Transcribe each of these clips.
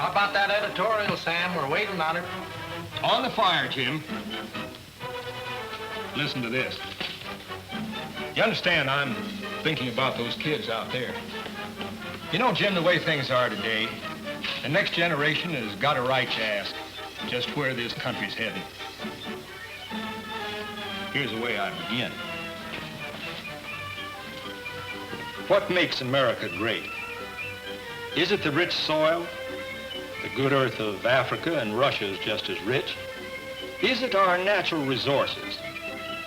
How about that editorial, Sam? We're waiting on it. On the fire, Jim. Listen to this. You understand, I'm thinking about those kids out there. You know, Jim, the way things are today, the next generation has got a right to ask just where this country's heading. Here's the way I begin. What makes America great? Is it the rich soil? The good earth of Africa and Russia is just as rich. Is it our natural resources?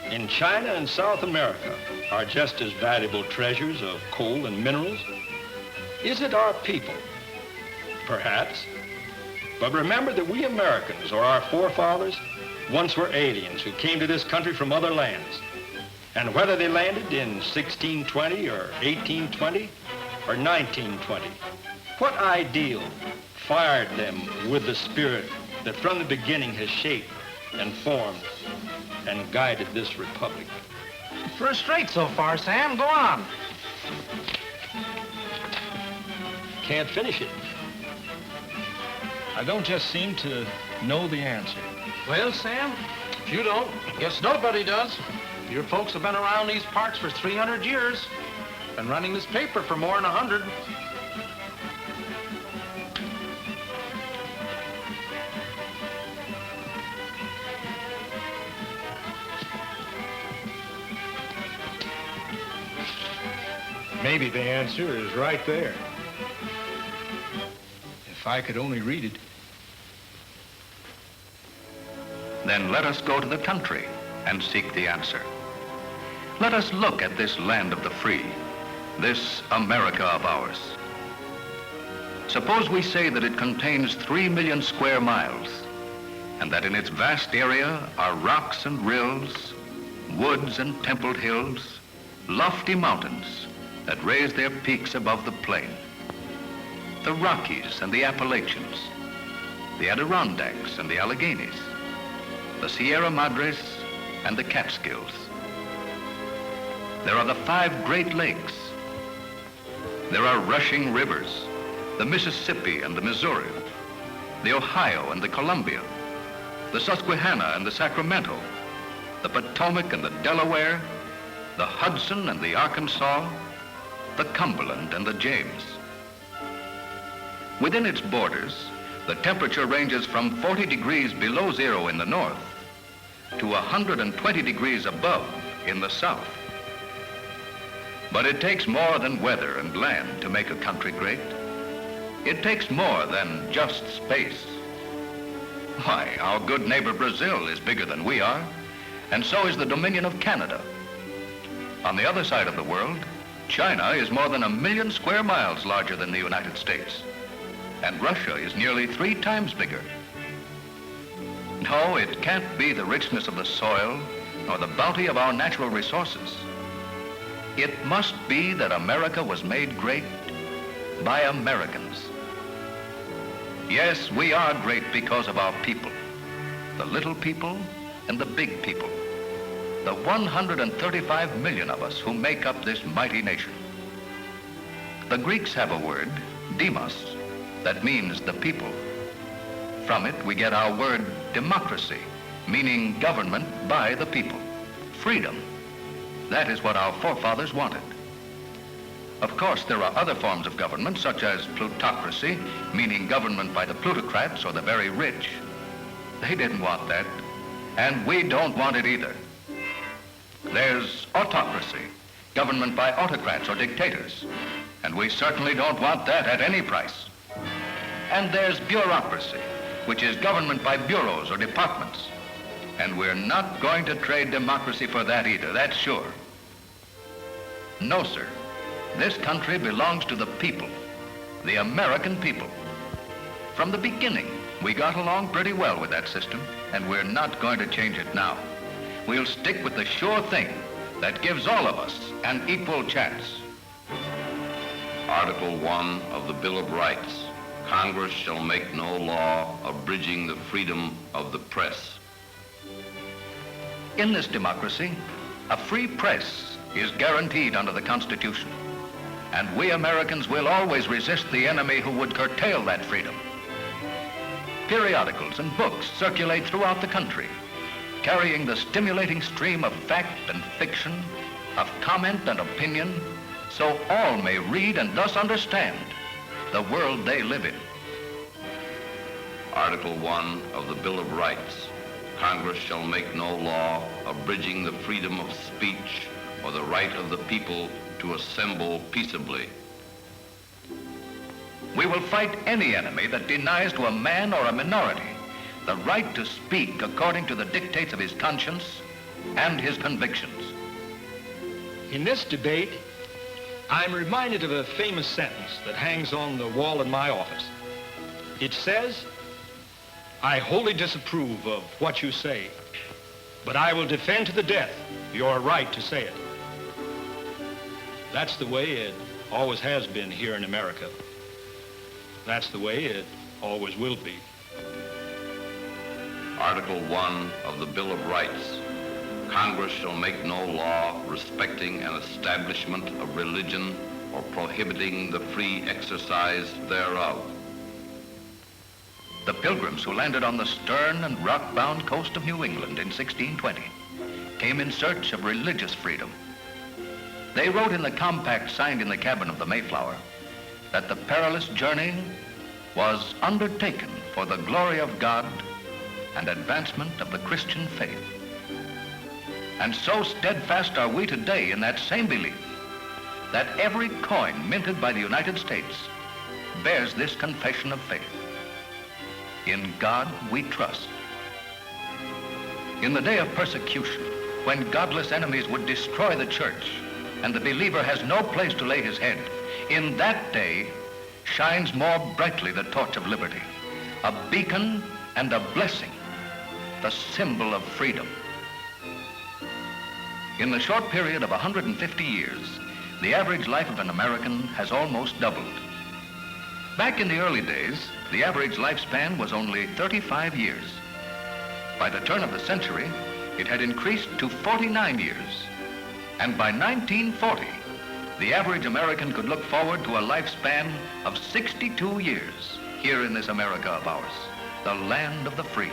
In China and South America are just as valuable treasures of coal and minerals. Is it our people? Perhaps. But remember that we Americans, or our forefathers, once were aliens who came to this country from other lands. And whether they landed in 1620 or 1820 or 1920, what ideal fired them with the spirit that from the beginning has shaped and formed and guided this republic? First rate so far, Sam. Go on. Can't finish it. I don't just seem to know the answer. Well, Sam, if you don't, guess nobody does. Your folks have been around these parts for 300 years. Been running this paper for more than 100. Maybe the answer is right there. If I could only read it. Then let us go to the country and seek the answer. Let us look at this land of the free, this America of ours. Suppose we say that it contains 3 million square miles, and that in its vast area are rocks and rills, woods and templed hills, lofty mountains that raise their peaks above the plain. The Rockies and the Appalachians, the Adirondacks and the Alleghenies, the Sierra Madres and the Catskills. There are the 5 Great Lakes. There are rushing rivers, the Mississippi and the Missouri, the Ohio and the Columbia, the Susquehanna and the Sacramento, the Potomac and the Delaware, the Hudson and the Arkansas, the Cumberland and the James. Within its borders, the temperature ranges from 40 degrees below zero in the north to 120 degrees above in the south. But it takes more than weather and land to make a country great. It takes more than just space. Why, our good neighbor Brazil is bigger than we are, and so is the Dominion of Canada. On the other side of the world, China is more than 1 million square miles larger than the United States, and Russia is nearly 3 times bigger. No, it can't be the richness of the soil nor the bounty of our natural resources. It must be that America was made great by Americans. Yes, we are great because of our people, the little people and the big people, the 135 million of us who make up this mighty nation. The Greeks have a word, demos, that means the people. From it, we get our word democracy, meaning government by the people. Freedom. That is what our forefathers wanted. Of course, there are other forms of government, such as plutocracy, meaning government by the plutocrats or the very rich. They didn't want that, and we don't want it either. There's autocracy, government by autocrats or dictators, and we certainly don't want that at any price. And there's bureaucracy, which is government by bureaus or departments, and we're not going to trade democracy for that either, that's sure. No, sir. This country belongs to the people, the American people. From the beginning, we got along pretty well with that system, and we're not going to change it now. We'll stick with the sure thing that gives all of us an equal chance. Article 1 of the Bill of Rights. Congress shall make no law abridging the freedom of the press. In this democracy, a free press is guaranteed under the Constitution. And we Americans will always resist the enemy who would curtail that freedom. periodicals and books circulate throughout the country, carrying the stimulating stream of fact and fiction, of comment and opinion, so all may read and thus understand the world they live in. Article 1 of the Bill of Rights. Congress shall make no law abridging the freedom of speech or the right of the people to assemble peaceably. We will fight any enemy that denies to a man or a minority the right to speak according to the dictates of his conscience and his convictions. In this debate, I'm reminded of a famous sentence that hangs on the wall in my office. It says, "I wholly disapprove of what you say, but I will defend to the death your right to say it." That's the way it always has been here in America. That's the way it always will be. Article 1 of the Bill of Rights. Congress shall make no law respecting an establishment of religion or prohibiting the free exercise thereof. The Pilgrims who landed on the stern and rock-bound coast of New England in 1620 came in search of religious freedom. They wrote in the compact signed in the cabin of the Mayflower that the perilous journey was undertaken for the glory of God and advancement of the Christian faith. And so steadfast are we today in that same belief that every coin minted by the United States bears this confession of faith. In God we trust. In the day of persecution, when godless enemies would destroy the church and the believer has no place to lay his head, in that day shines more brightly the torch of liberty, a beacon and a blessing, the symbol of freedom. In the short period of 150 years, the average life of an American has almost doubled. Back in the early days, the average lifespan was only 35 years. By the turn of the century, it had increased to 49 years. And by 1940, the average American could look forward to a lifespan of 62 years here in this America of ours, the land of the free.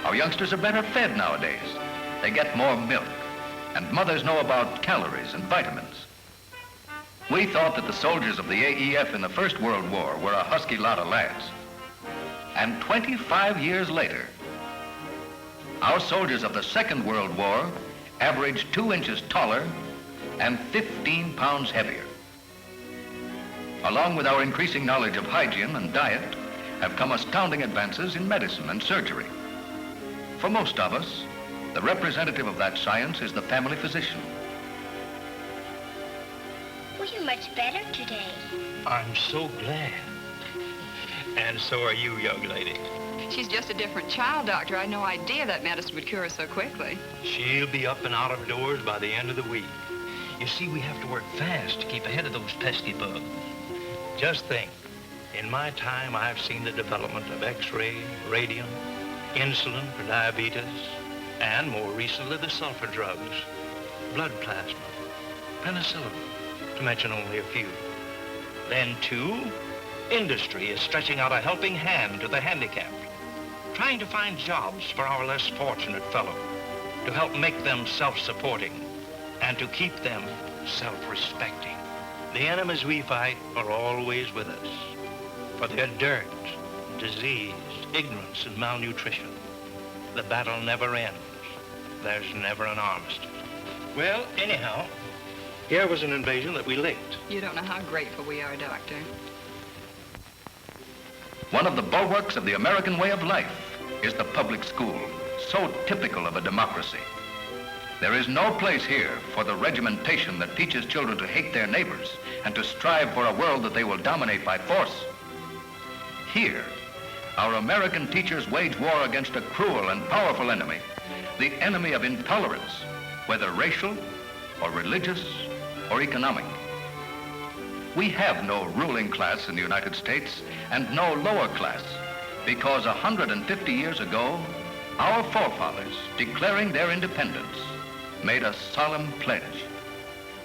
Our youngsters are better fed nowadays. They get more milk, and mothers know about calories and vitamins. We thought that the soldiers of the AEF in the First World War were a husky lot of lads. And 25 years later, our soldiers of the Second World War averaged 2 inches taller and 15 pounds heavier. Along with our increasing knowledge of hygiene and diet have come astounding advances in medicine and surgery. For most of us, the representative of that science is the family physician. Well, you're much better today. I'm so glad. And so are you, young lady. She's just a different child, Doctor. I had no idea that medicine would cure her so quickly. She'll be up and out of doors by the end of the week. You see, we have to work fast to keep ahead of those pesky bugs. Just think, in my time, I've seen the development of X-ray, radium, insulin for diabetes, and more recently, the sulfur drugs, blood plasma, penicillin, to mention only a few. Then, too, industry is stretching out a helping hand to the handicapped, trying to find jobs for our less fortunate fellow, to help make them self-supporting, and to keep them self-respecting. The enemies we fight are always with us, for they're dirt, disease, ignorance, and malnutrition. The battle never ends. There's never an armistice. Well, anyhow, here was an invasion that we licked. You don't know how grateful we are, Doctor. One of the bulwarks of the American way of life is the public school, so typical of a democracy. There is no place here for the regimentation that teaches children to hate their neighbors and to strive for a world that they will dominate by force. Here, our American teachers wage war against a cruel and powerful enemy, the enemy of intolerance, whether racial or religious or economic. We have no ruling class in the United States and no lower class because 150 years ago, our forefathers, declaring their independence, made a solemn pledge.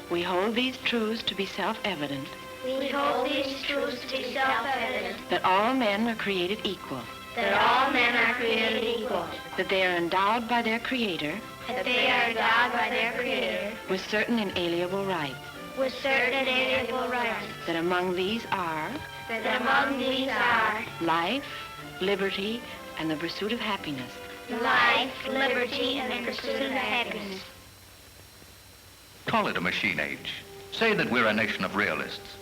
We hold these truths to be self-evident, We hold these truths to be self-evident. That all men are created equal. That all men are created equal. That they are endowed by their Creator. That they are endowed by their Creator. With certain inalienable rights. With certain inalienable rights. That among these are. That among these are. Life, liberty, and the pursuit of happiness. Life, liberty, and the pursuit of happiness. Call it a machine age. Say that we're a nation of realists.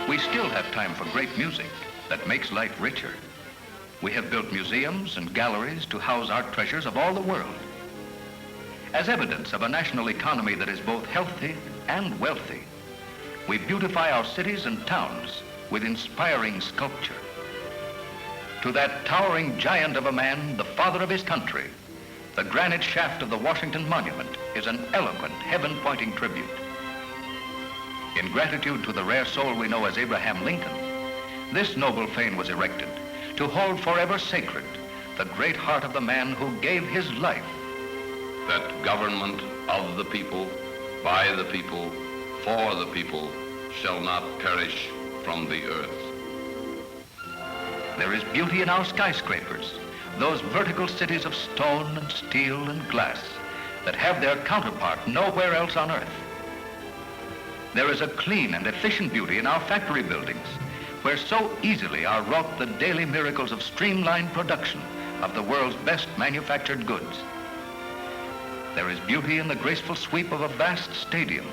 We still have time for great music that makes life richer. We have built museums and galleries to house art treasures of all the world. As evidence of a national economy that is both healthy and wealthy, we beautify our cities and towns with inspiring sculpture. To that towering giant of a man, the father of his country, the granite shaft of the Washington Monument is an eloquent, heaven-pointing tribute. In gratitude to the rare soul we know as Abraham Lincoln, this noble fane was erected to hold forever sacred the great heart of the man who gave his life. That government of the people, by the people, for the people, shall not perish from the earth. There is beauty in our skyscrapers, those vertical cities of stone and steel and glass that have their counterpart nowhere else on earth. There is a clean and efficient beauty in our factory buildings, where so easily are wrought the daily miracles of streamlined production of the world's best manufactured goods. There is beauty in the graceful sweep of a vast stadium,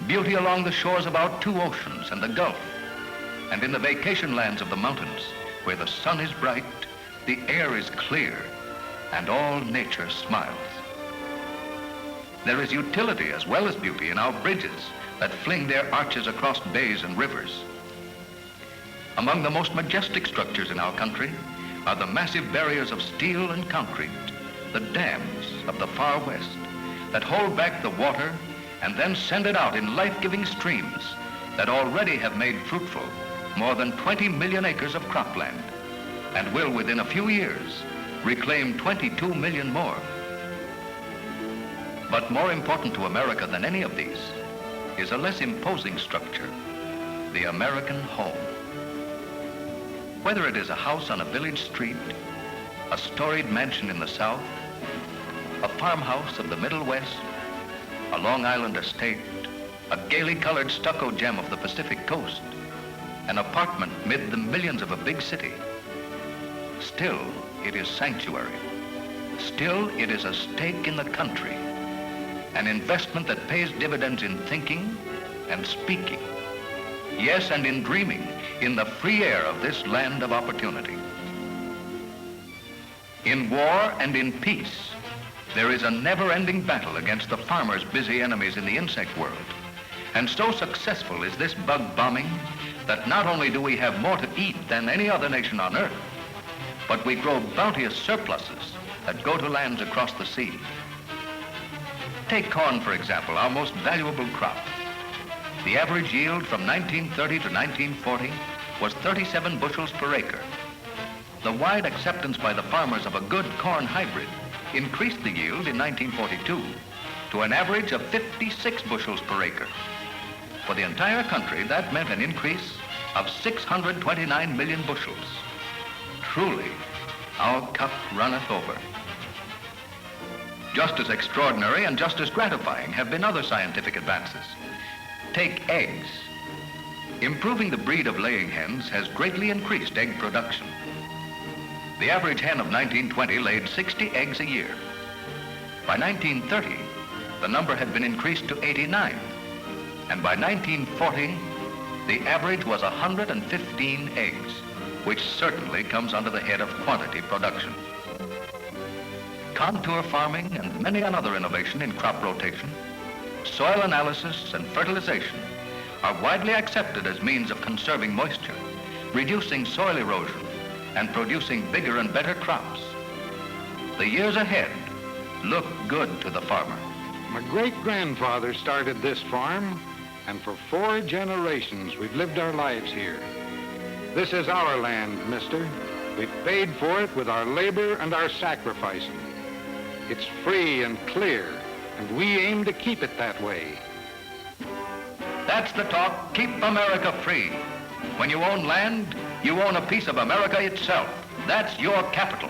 beauty along the shores of our two oceans and the Gulf, and in the vacation lands of the mountains, where the sun is bright, the air is clear, and all nature smiles. There is utility as well as beauty in our bridges that fling their arches across bays and rivers. Among the most majestic structures in our country are the massive barriers of steel and concrete, the dams of the far west that hold back the water and then send it out in life-giving streams that already have made fruitful more than 20 million acres of cropland and will within a few years reclaim 22 million more. But more important to America than any of these is a less imposing structure, the American home. Whether it is a house on a village street, a storied mansion in the South, a farmhouse of the Middle West, a Long Island estate, a gaily colored stucco gem of the Pacific coast, an apartment mid the millions of a big city, still it is sanctuary. Still it is a stake in the country, an investment that pays dividends in thinking and speaking. Yes, and in dreaming in the free air of this land of opportunity. In war and in peace, there is a never-ending battle against the farmer's busy enemies in the insect world. And so successful is this bug bombing that not only do we have more to eat than any other nation on earth, but we grow bounteous surpluses that go to lands across the sea. Take corn, for example, our most valuable crop. The average yield from 1930 to 1940 was 37 bushels per acre. The wide acceptance by the farmers of a good corn hybrid increased the yield in 1942 to an average of 56 bushels per acre. For the entire country, that meant an increase of 629 million bushels. Truly, our cup runneth over. Just as extraordinary and just as gratifying have been other scientific advances. Take eggs. Improving the breed of laying hens has greatly increased egg production. The average hen of 1920 laid 60 eggs a year. By 1930, the number had been increased to 89. And by 1940, the average was 115 eggs, which certainly comes under the head of quantity production. Contour farming and many another innovation in crop rotation, soil analysis and fertilization are widely accepted as means of conserving moisture, reducing soil erosion, and producing bigger and better crops. The years ahead look good to the farmer. My great-grandfather started this farm, and for 4 generations we've lived our lives here. This is our land, mister. We've paid for it with our labor and our sacrificing. It's free and clear, and we aim to keep it that way. That's the talk. Keep America free. When you own land, you own a piece of America itself. That's your capital.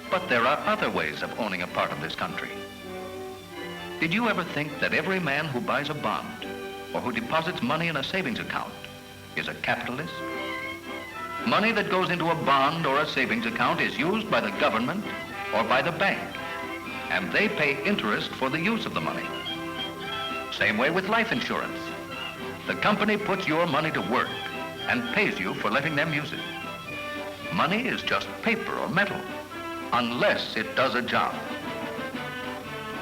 But there are other ways of owning a part of this country. Did you ever think that every man who buys a bond or who deposits money in a savings account is a capitalist? Money that goes into a bond or a savings account is used by the government or by the bank, and they pay interest for the use of the money. Same way with life insurance. The company puts your money to work and pays you for letting them use it. Money is just paper or metal, unless it does a job.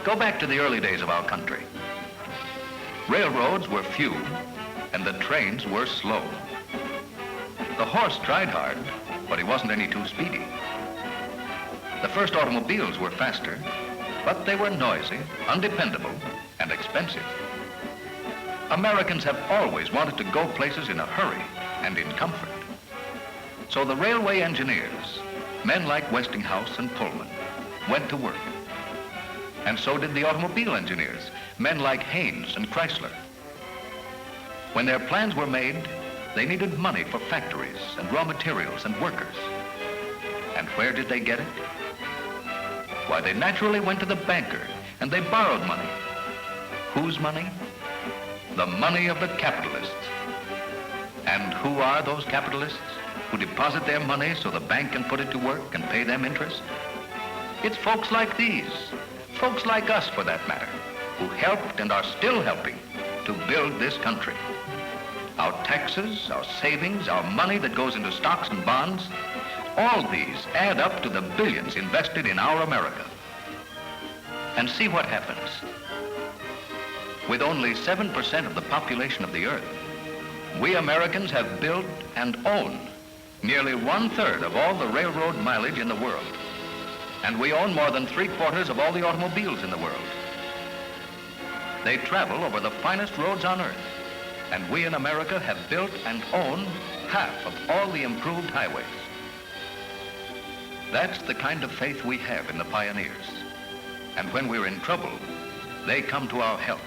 Go back to the early days of our country. Railroads were few, and the trains were slow. The horse tried hard, but he wasn't any too speedy. The first automobiles were faster, but they were noisy, undependable, and expensive. Americans have always wanted to go places in a hurry and in comfort. So the railway engineers, men like Westinghouse and Pullman, went to work. And so did the automobile engineers, men like Haynes and Chrysler. When their plans were made, they needed money for factories and raw materials and workers. And where did they get it? Why, they naturally went to the banker and they borrowed money. Whose money? The money of the capitalists. And who are those capitalists who deposit their money so the bank can put it to work and pay them interest? It's folks like these, folks like us for that matter, who helped and are still helping to build this country. Our taxes, our savings, our money that goes into stocks and bonds, all these add up to the billions invested in our America. And see what happens. With only 7% of the population of the earth, we Americans have built and own nearly 1/3 of all the railroad mileage in the world. And we own more than 3/4 of all the automobiles in the world. They travel over the finest roads on earth. And we in America have built and own half of all the improved highways. That's the kind of faith we have in the pioneers. And when we're in trouble, they come to our help.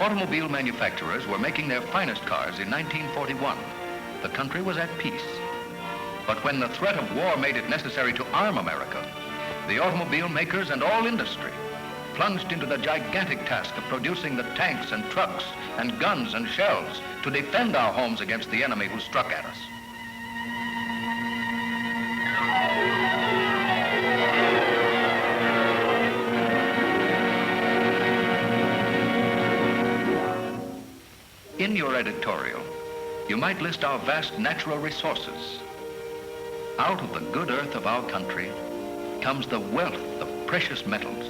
Automobile manufacturers were making their finest cars in 1941. The country was at peace. But when the threat of war made it necessary to arm America, the automobile makers and all industry plunged into the gigantic task of producing the tanks and trucks and guns and shells to defend our homes against the enemy who struck at us. In your editorial, you might list our vast natural resources. Out of the good earth of our country comes the wealth of precious metals.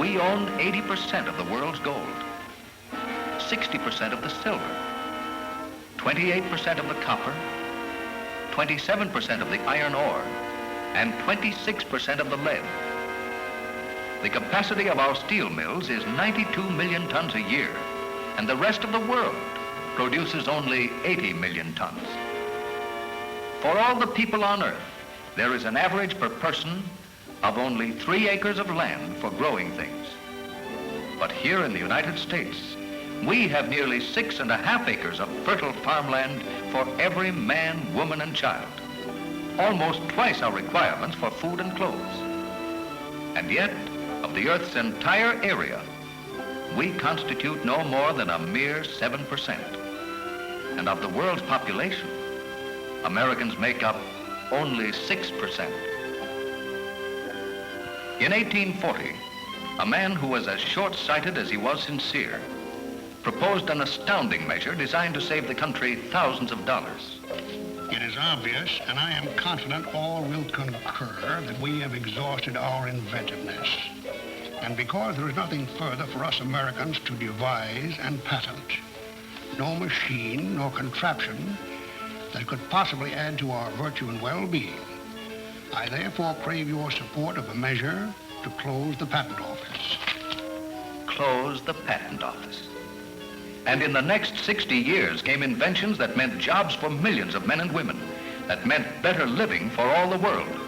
We own 80% of the world's gold, 60% of the silver, 28% of the copper, 27% of the iron ore, and 26% of the lead. The capacity of our steel mills is 92 million tons a year, and the rest of the world produces only 80 million tons. For all the people on earth, there is an average per person of only 3 acres of land for growing things. But here in the United States, we have nearly 6.5 acres of fertile farmland for every man, woman, and child. Almost twice our requirements for food and clothes. And yet, of the Earth's entire area, we constitute no more than a mere 7%. And of the world's population, Americans make up only 6%. In 1840, a man who was as short-sighted as he was sincere proposed an astounding measure designed to save the country thousands of dollars. It is obvious, and I am confident all will concur, that we have exhausted our inventiveness. And because there is nothing further for us Americans to devise and patent, no machine nor contraption that could possibly add to our virtue and well-being, I therefore crave your support of a measure to close the patent office. Close the patent office. And in the next 60 years came inventions that meant jobs for millions of men and women, that meant better living for all the world.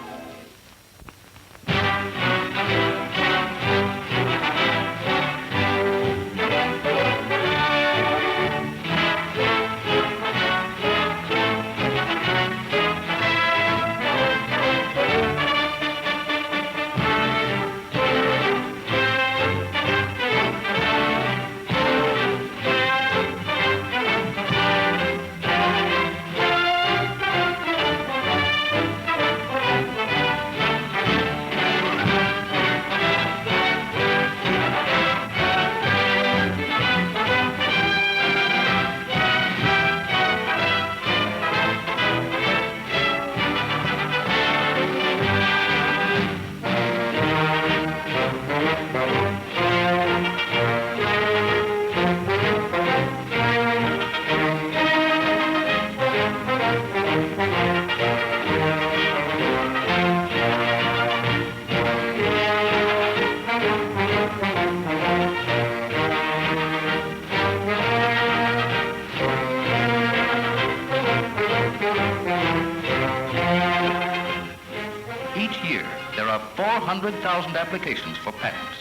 200,000 applications for patents.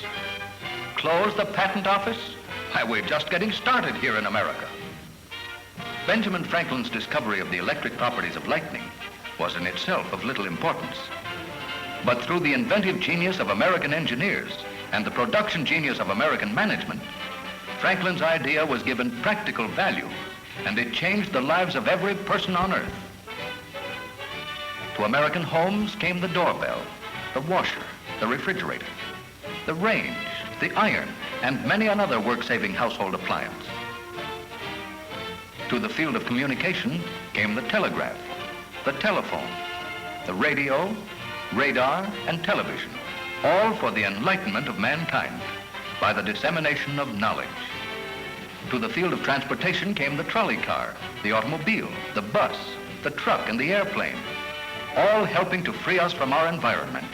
Close the patent office? Why, we're just getting started here in America. Benjamin Franklin's discovery of the electric properties of lightning was in itself of little importance. But through the inventive genius of American engineers and the production genius of American management, Franklin's idea was given practical value, and it changed the lives of every person on Earth. To American homes came the doorbell, the washer, the refrigerator, the range, the iron, and many another work-saving household appliance. To the field of communication came the telegraph, the telephone, the radio, radar, and television, all for the enlightenment of mankind by the dissemination of knowledge. To the field of transportation came the trolley car, the automobile, the bus, the truck, and the airplane, all helping to free us from our environment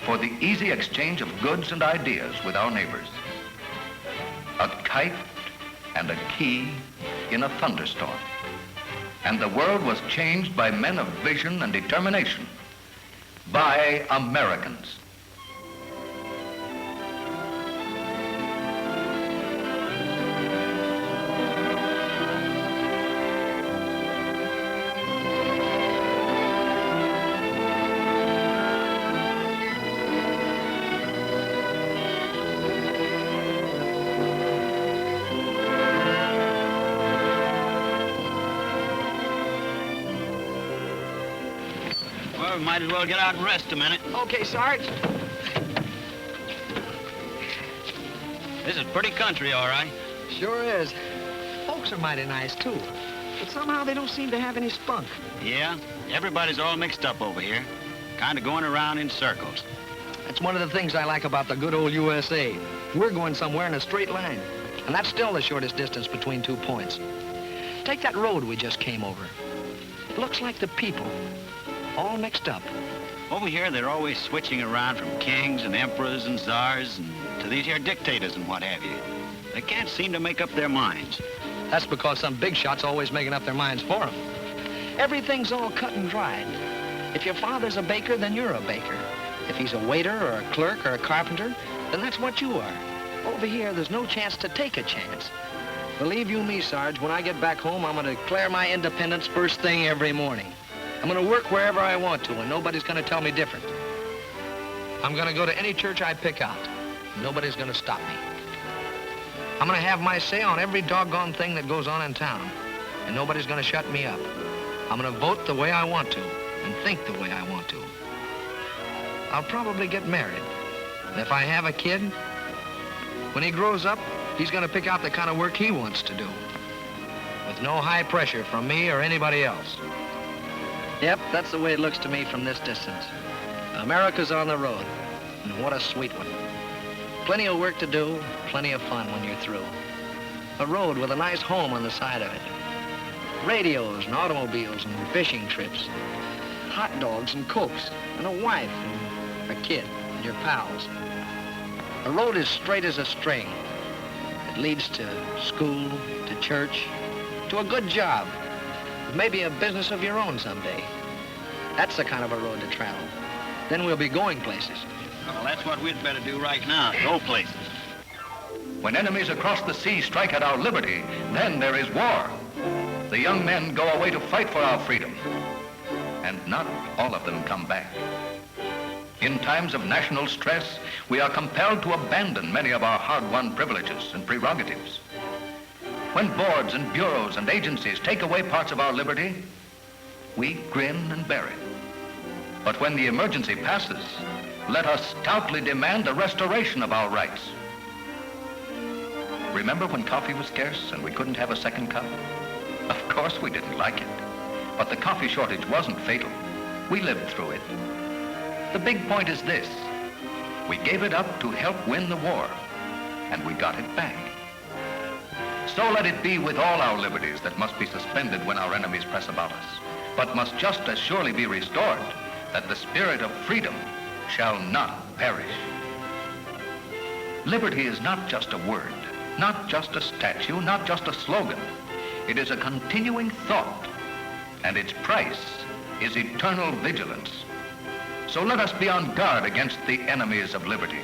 for the easy exchange of goods and ideas with our neighbors. A kite and a key in a thunderstorm. And the world was changed by men of vision and determination, by Americans. We might as well get out and rest a minute. Okay, Sarge. This is pretty country, all right. Sure is. Folks are mighty nice, too. But somehow they don't seem to have any spunk. Yeah, everybody's all mixed up over here. Kind of going around in circles. That's one of the things I like about the good old USA. We're going somewhere in a straight line. And that's still the shortest distance between 2 points. Take that road we just came over. It looks like the people, all mixed up. Over here, they're always switching around from kings and emperors and czars and to these here dictators and what have you. They can't seem to make up their minds. That's because some big shot's always making up their minds for them. Everything's all cut and dried. If your father's a baker, then you're a baker. If he's a waiter or a clerk or a carpenter, then that's what you are. Over here, there's no chance to take a chance. Believe you me, Sarge, when I get back home, I'm going to declare my independence first thing every morning. I'm going to work wherever I want to, and nobody's going to tell me different. I'm going to go to any church I pick out. Nobody's going to stop me. I'm going to have my say on every doggone thing that goes on in town, and nobody's going to shut me up. I'm going to vote the way I want to, and think the way I want to. I'll probably get married. And if I have a kid, when he grows up, he's going to pick out the kind of work he wants to do, with no high pressure from me or anybody else. Yep, that's the way it looks to me from this distance. America's on the road, and what a sweet one. Plenty of work to do, plenty of fun when you're through. A road with a nice home on the side of it. Radios and automobiles and fishing trips. Hot dogs and cokes, and a wife and a kid and your pals. A road as straight as a string. It leads to school, to church, to a good job. Maybe a business of your own someday. That's the kind of a road to travel. Then we'll be going places. Well, that's what we'd better do right now, go places. When enemies across the sea strike at our liberty, then there is war. The young men go away to fight for our freedom. And not all of them come back. In times of national stress, we are compelled to abandon many of our hard-won privileges and prerogatives. When boards and bureaus and agencies take away parts of our liberty, we grin and bear it. But when the emergency passes, let us stoutly demand the restoration of our rights. Remember when coffee was scarce and we couldn't have a second cup? Of course we didn't like it, but the coffee shortage wasn't fatal. We lived through it. The big point is this: we gave it up to help win the war, and we got it back. So let it be with all our liberties that must be suspended when our enemies press about us, but must just as surely be restored that the spirit of freedom shall not perish. Liberty is not just a word, not just a statue, not just a slogan. It is a continuing thought, and its price is eternal vigilance. So let us be on guard against the enemies of liberty.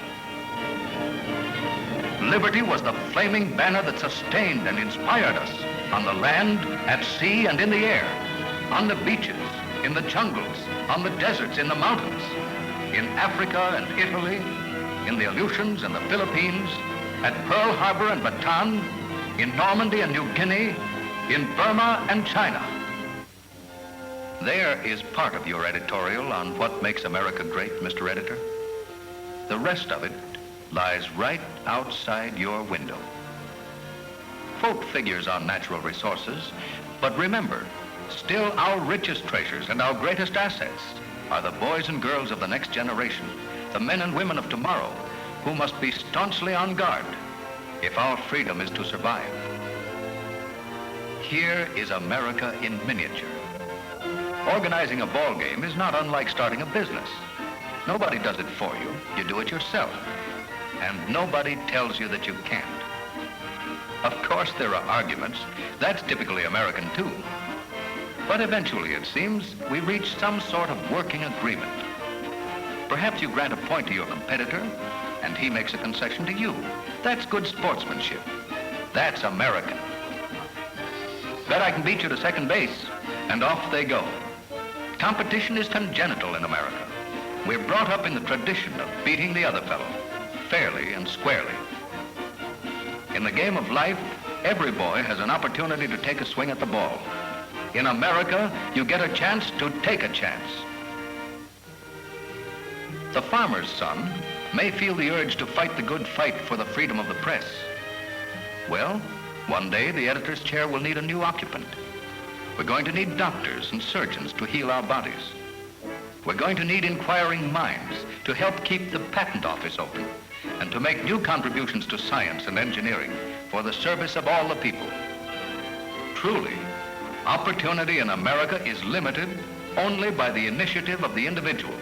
Liberty was the flaming banner that sustained and inspired us on the land, at sea, and in the air, on the beaches, in the jungles, on the deserts, in the mountains, in Africa and Italy, in the Aleutians and the Philippines, at Pearl Harbor and Bataan, in Normandy and New Guinea, in Burma and China. There is part of your editorial on what makes America great, Mr. Editor. The rest of it lies right outside your window. Folk figures on natural resources, but remember, still our richest treasures and our greatest assets are the boys and girls of the next generation, the men and women of tomorrow, who must be staunchly on guard if our freedom is to survive. Here is America in miniature. Organizing a ball game is not unlike starting a business. Nobody does it for you. You do it yourself. And nobody tells you that you can't. Of course, there are arguments. That's typically American, too. But eventually, it seems, we reach some sort of working agreement. Perhaps you grant a point to your competitor, and he makes a concession to you. That's good sportsmanship. That's American. Bet I can beat you to second base, and off they go. Competition is congenital in America. We're brought up in the tradition of beating the other fellow, fairly and squarely. In the game of life, every boy has an opportunity to take a swing at the ball. In America, you get a chance to take a chance. The farmer's son may feel the urge to fight the good fight for the freedom of the press. Well, one day the editor's chair will need a new occupant. We're going to need doctors and surgeons to heal our bodies. We're going to need inquiring minds to help keep the patent office open and to make new contributions to science and engineering for the service of all the people. Truly, opportunity in America is limited only by the initiative of the individual.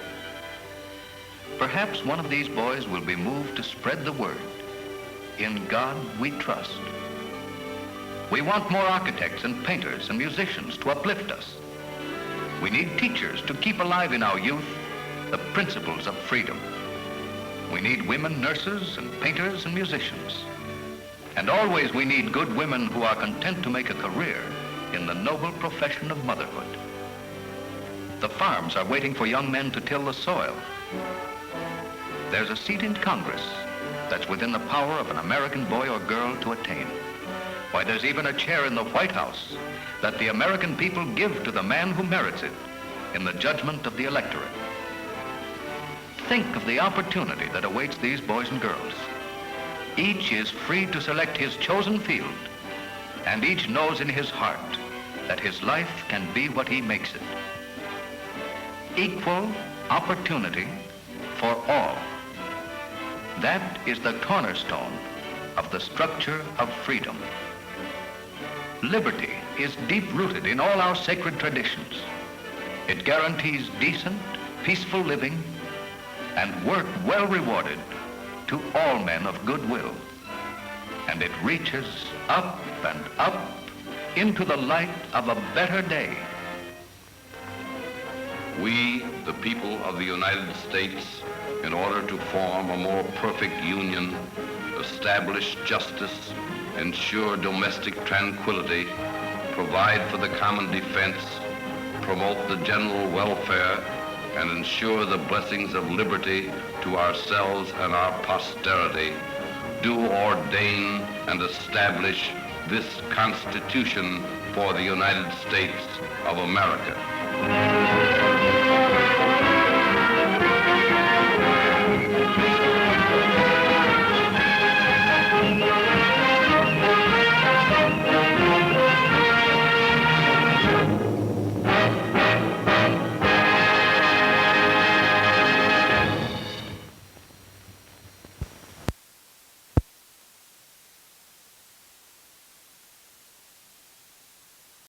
Perhaps one of these boys will be moved to spread the word. In God we trust. We want more architects and painters and musicians to uplift us. We need teachers to keep alive in our youth the principles of freedom. We need women nurses and painters and musicians. And always we need good women who are content to make a career in the noble profession of motherhood. The farms are waiting for young men to till the soil. There's a seat in Congress that's within the power of an American boy or girl to attain. Why, there's even a chair in the White House that the American people give to the man who merits it in the judgment of the electorate. Think of the opportunity that awaits these boys and girls. Each is free to select his chosen field, and each knows in his heart that his life can be what he makes it. Equal opportunity for all. That is the cornerstone of the structure of freedom. Liberty is deep-rooted in all our sacred traditions. It guarantees decent, peaceful living and work well rewarded to all men of goodwill. And it reaches up and up into the light of a better day. We, the people of the United States, in order to form a more perfect union, establish justice, ensure domestic tranquility, provide for the common defense, promote the general welfare, and ensure the blessings of liberty to ourselves and our posterity, do ordain and establish this Constitution for the United States of America.